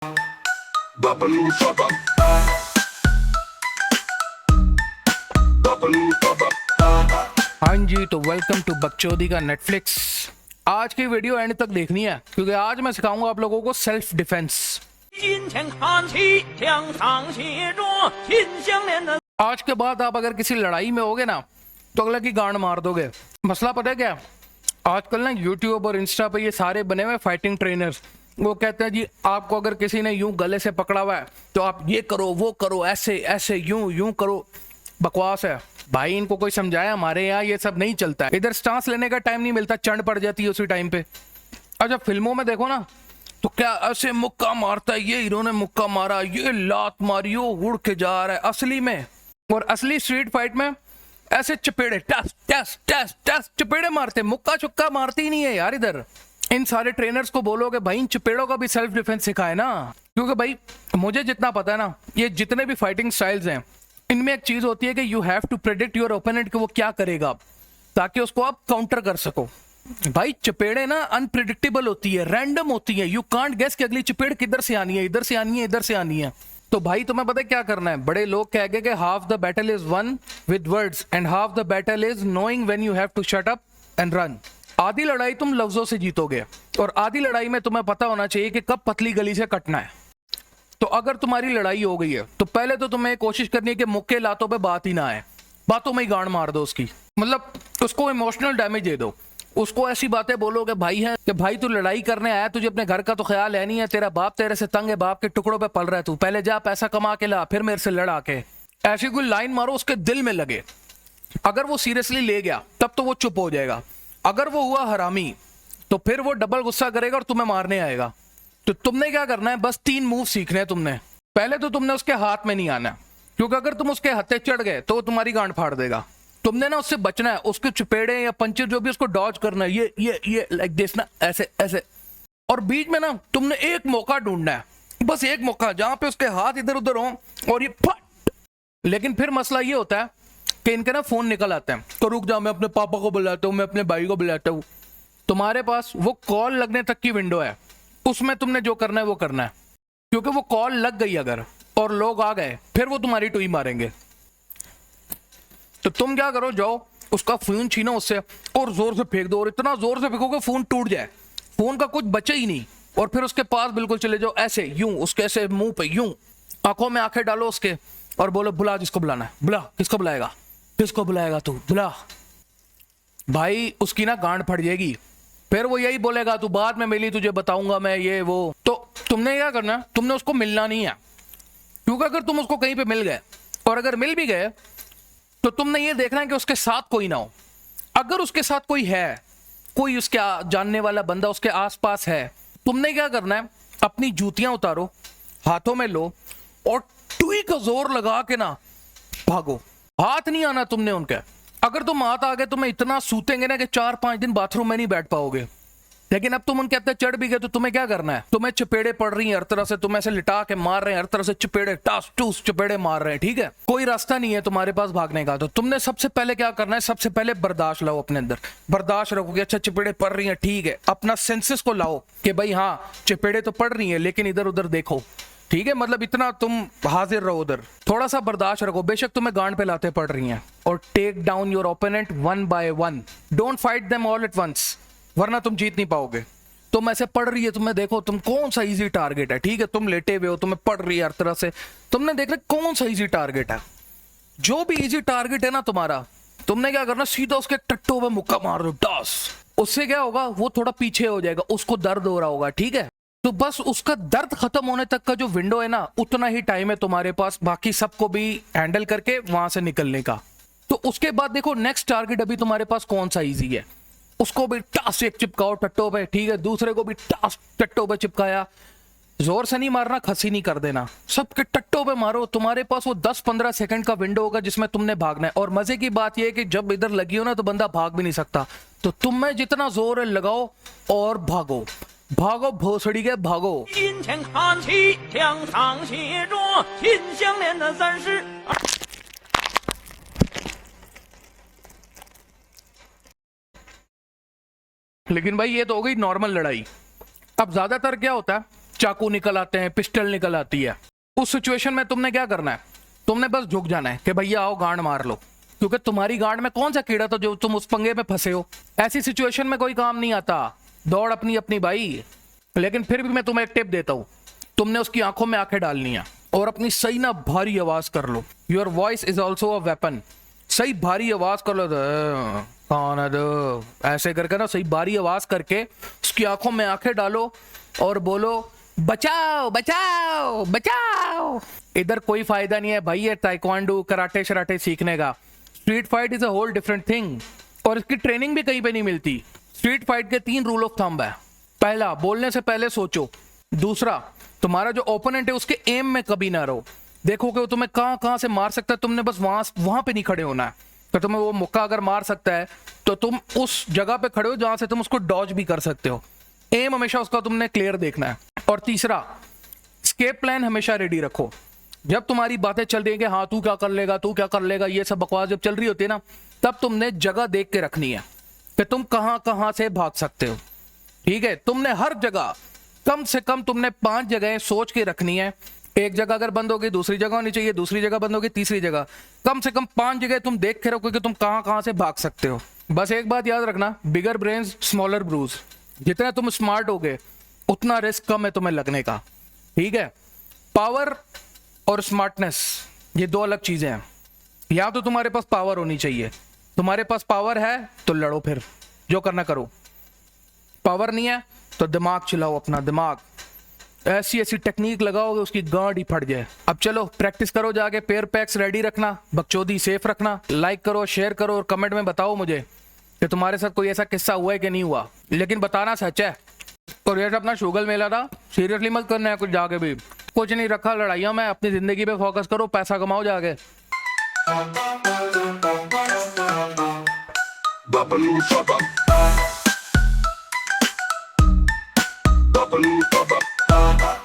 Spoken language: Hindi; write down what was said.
Babaloo baba. Babaloo baba. हाँ जी, तो वेलकम टू बकचोदी का नेटफ्लिक्स। आज की वीडियो एंड तक देखनी है क्योंकि आज मैं सिखाऊंगा आप लोगों को सेल्फ डिफेंस। 金钱看齐，两场协作，心相连的。 आज के बाद आप अगर किसी लड़ाई में होगे ना तो अगले की गांड मार दोगे। मसला पता है क्या? आजकल ना यूट्यूब और इंस्टा पे ये सारे बने हुए फाइटिंग ट्रेनर्स, वो कहते हैं जी आपको अगर किसी ने यूं गले से पकड़ा हुआ है तो आप ये करो वो करो, ऐसे ऐसे यूं यूं करो। बकवास है भाई, इनको कोई समझाया? हमारे यहाँ ये सब नहीं चलता है। इधर स्टांस लेने का टाइम नहीं मिलता, चंड पड़ जाती है उसी टाइम पे। अच्छा, फिल्मों में देखो ना तो क्या ऐसे मुक्का मारता है, ये हीरो ने मुक्का मारा, ये लात मारी, वो उड़ के जा रहा है। असली में और असली स्ट्रीट फाइट में ऐसे चपेड़े टस टस टस टस चपेड़े मारते, मुक्का चुक्का मारती ही नहीं है यार। इधर इन सारे ट्रेनर्स को बोलोगे भाई इन चपेड़ों का भी सेल्फ डिफेंस सिखाए ना, क्योंकि भाई मुझे जितना पता है ना, ये जितने भी फाइटिंग स्टाइल्स हैं इनमें एक चीज होती है कि you have to predict your opponent कि वो क्या करेगा ताकि उसको आप काउंटर कर सको। भाई चपेड़े ना अनप्रिडिक्टेबल होती है, रैंडम होती है, यू कांट गेस कि अगली चपेड़ किधर से आनी है, इधर से आनी है, इधर से आनी है। तो भाई तुम्हें पता है क्या करना है? बड़े लोग कह गए कि half the battle is won with words and half the battle is knowing when you have to shut up and run. आधी लड़ाई तुम लफ्जों से जीतोगे और आधी लड़ाई में तुम्हें पता होना चाहिए कि कब पतली गली से कटना है। तो अगर तुम्हारी लड़ाई हो गई है तो पहले तो तुम्हें कोशिश करनी है कि मुक्के लातों पे बात ही ना आए, बातों में ही गांड मार दो उसकी, मतलब उसको इमोशनल डैमेज दे दो। उसको ऐसी बातें बोलोगे भाई है कि भाई तू लड़ाई करने आया, तुझे अपने घर का तो ख्याल है नहीं है, तेरा बाप तेरे से तंग है, बाप के टुकड़ों पे पल रहा है, तू पहले जा पैसा कमा के ला, फिर मेरे से लड़ा के। ऐसी कोई लाइन मारो उसके दिल में लगे। अगर वो सीरियसली ले गया तब तो वो चुप हो जाएगा। अगर वो हुआ हरामी तो फिर वो डबल गुस्सा करेगा और तुम्हें मारने आएगा। तो तुमने क्या करना है, बस 3 मूव सीखने हैं तुमने। पहले तो तुमने उसके हाथ में नहीं आना, क्योंकि अगर तुम उसके हत्थे चढ़ गए तो वो तुम्हारी गांड फाड़ देगा। तुमने ना उससे बचना है, उसके चपेड़े या पंचर जो भी उसको डॉज करना है, ये लाइक दिस ना, ऐसे ऐसे। और बीच में ना तुमने एक मौका ढूंढना है, बस एक मौका जहां पे उसके हाथ इधर उधर हो और ये फट। लेकिन फिर मसला ये होता है कि इनके ना फोन निकल आते हैं, तो रुक जाओ मैं अपने पापा को बुलाता हूँ, मैं अपने भाई को बुलाता हूँ। तुम्हारे पास वो कॉल लगने तक की विंडो है, उसमें तुमने जो करना है वो करना है, क्योंकि वो कॉल लग गई अगर और लोग आ गए फिर वो तुम्हारी टुई मारेंगे। तो तुम क्या करो, जाओ उसका फोन छीनो उससे और जोर से फेंक दो, और इतना जोर से फेंकोगे फोन टूट जाए, फोन का कुछ बचे ही नहीं। और फिर उसके पास बिल्कुल चले जाओ, ऐसे यूं उसके ऐसे मुंह पे यूं आंखों में आंखें डालो उसके और बोलो बुला जिसको बुलाना है, बुला। किसको बुलाएगा? किसको बुलाएगा तू? बुला। भाई उसकी ना गांड फट जाएगी, फिर वो यही बोलेगा तू बाद में मिली, तुझे बताऊंगा मैं, ये वो। तो तुमने क्या करना है, तुमने उसको मिलना नहीं है, क्योंकि अगर तुम उसको कहीं पे मिल गए और अगर मिल भी गए तो तुमने ये देखना है कि उसके साथ कोई ना हो। अगर उसके साथ कोई है, कोई उसके जानने वाला बंदा उसके आसपास है, तुमने क्या करना है, अपनी जूतियां उतारो, हाथों में लो और टुई का जोर लगा के ना भागो। हाथ नहीं आना तुमने उनके। अगर तुम हाथ आ गए तुम्हें इतना सूतेंगे ना कि 4-5 दिन बाथरूम में नहीं बैठ पाओगे। लेकिन अब तुम उनके हत्थे चढ़ भी गए तो तुम्हें क्या करना है, तुम्हें चपेड़े पड़ रही हैं हर तरह से, तुम ऐसे लिटा के मार रहे हैं हर तरह से, चपेड़े टास टूस चपेड़े मार रहे हैं, ठीक है, कोई रास्ता नहीं है तुम्हारे पास भागने का। तो तुमने सबसे पहले क्या करना है, सबसे पहले बर्दाश्त लाओ अपने अंदर, बर्दाश्त रखो कि अच्छा चपेड़े पड़ रही हैं, ठीक है, अपना सेंसेस को लाओ कि भाई हाँ चपेड़े तो पड़ रही हैं लेकिन इधर उधर देखो, ठीक है, मतलब इतना तुम हाजिर रहो उधर, थोड़ा सा बर्दाश्त रखो, बेशक तुम्हें गांड पे लाते पड़ रही हैं। और take down your opponent 1 by 1, don't fight them all at once, वरना तुम जीत नहीं पाओगे। तुम ऐसे पड़ रही है, तुम्हें देखो तुम कौन सा इजी टारगेट है, ठीक है, तुम लेटे हुए हो, तुम्हें पड़ रही है हर तरह से, तुमने देखना कौन सा इजी टारगेट है। जो भी इजी टारगेट है ना तुम्हारा, तुमने क्या करना, सीधा उसके टट्टों पे मुक्का मार दो, डास। उससे क्या होगा, वो थोड़ा पीछे हो जाएगा, उसको दर्द हो रहा होगा, ठीक है। तो बस उसका दर्द खत्म होने तक का जो विंडो है ना, उतना ही टाइम है तुम्हारे पास बाकी सबको भी हैंडल करके वहां से निकलने का। तो उसके बाद देखो नेक्स्ट टारगेट अभी तुम्हारे पास कौन सा इजी है, उसको भी टास एक चिपकाओ टट्टो पे, ठीक है, दूसरे को भी टास टट्टो पे चिपकाया, जोर से नहीं मारना, खसी नहीं कर देना, सबके टट्टो पे मारो। तुम्हारे पास वो 10-15 सेकंड का विंडो होगा जिसमें तुमने भागना है। और मजे की बात यह है कि जब इधर लगी हो ना तो बंदा भाग भी नहीं सकता, तो तुम में जितना जोर है लगाओ और भागो, भागो भोसड़ी के भागो। 金钱看齐，两场协作，心相连的3世。 लेकिन भाई ये तो हो गई नॉर्मल लड़ाई। अब ज्यादातर क्या होता है चाकू निकल आते हैं, पिस्टल निकल आती है। उस सिचुएशन में तुमने क्या करना है, तुमने बस झुक जाना है कि भैया आओ गांड मार लो, क्योंकि तुम्हारी गांड में कौन सा कीड़ा था जो तुम उस पंगे में फंसे हो। ऐसी सिचुएशन में कोई काम नहीं आता, दौड़ अपनी अपनी भाई। लेकिन फिर भी मैं तुम्हें एक टिप देता हूँ, तुमने उसकी आंखों में आंखें डालनी है और अपनी सही ना भारी आवाज कर लो। Your voice is also a weapon. सही भारी आवाज कर लो, कौन है दो, ऐसे करके ना सही भारी आवाज करके उसकी आंखों में आंखें डालो और बोलो बचाओ बचाओ बचाओ। इधर कोई फायदा नहीं है भाई ये ताइक्वांडो कराटे शराटे सीखने का। Street fight is a whole different thing और इसकी ट्रेनिंग भी कहीं पे नहीं मिलती। स्ट्रीट फाइट के 3 रूल ऑफ थंब है। पहला, बोलने से पहले सोचो। दूसरा, तुम्हारा जो ओपोनेंट है उसके एम में कभी ना रहो। देखो कि वो तुम्हें कहां से मार सकता है, तुमने बस वहां पे नहीं खड़े होना है। तो तुम्हें वो मुक्का अगर मार सकता है तो तुम उस जगह पे खड़े हो जहां से तुम उसको डॉज भी कर सकते हो। एम हमेशा उसका तुमने क्लियर देखना है। और तीसरा, स्केप प्लान हमेशा रेडी रखो। जब तुम्हारी बातें चल रही है कि हाँ तू क्या कर लेगा, तू क्या कर लेगा, ये सब बकवास जब चल रही होती है ना, तब तुमने जगह देख के रखनी है कि तुम कहां से भाग सकते हो। ठीक है, तुमने हर जगह कम से कम तुमने 5 जगह सोच के रखनी है। एक जगह अगर बंद होगी दूसरी जगह होनी चाहिए, दूसरी जगह बंद होगी तीसरी जगह, कम से कम 5 जगह तुम देख के रखो कि तुम कहां से भाग सकते हो। बस एक बात याद रखना, बिगर ब्रेन्स स्मॉलर ब्रूज। जितना तुम स्मार्ट होगे उतना रिस्क कम है तुम्हें लगने का। ठीक है, पावर और स्मार्टनेस ये 2 अलग चीजें हैं। या तो तुम्हारे पास पावर होनी चाहिए, तुम्हारे पास पावर है तो लड़ो, फिर जो करना करो। पावर नहीं है तो दिमाग चलाओ अपना, दिमाग ऐसी ऐसी टेक्निक लगाओगे उसकी गांड ही फट जाए। अब चलो प्रैक्टिस करो जाके, पेयर पैक्स रेडी रखना, बकचोदी सेफ रखना। लाइक करो, शेयर करो और कमेंट में बताओ मुझे कि तुम्हारे साथ कोई ऐसा किस्सा हुआ है कि नहीं हुआ, लेकिन बताना सच है। और ये अपना शुगल मेला था, सीरियसली मत करना है कुछ जाके भी, कुछ नहीं रखा लड़ाइयों में। अपनी जिंदगी पे फोकस करो, पैसा कमाओ जाके। Babaloo, baba.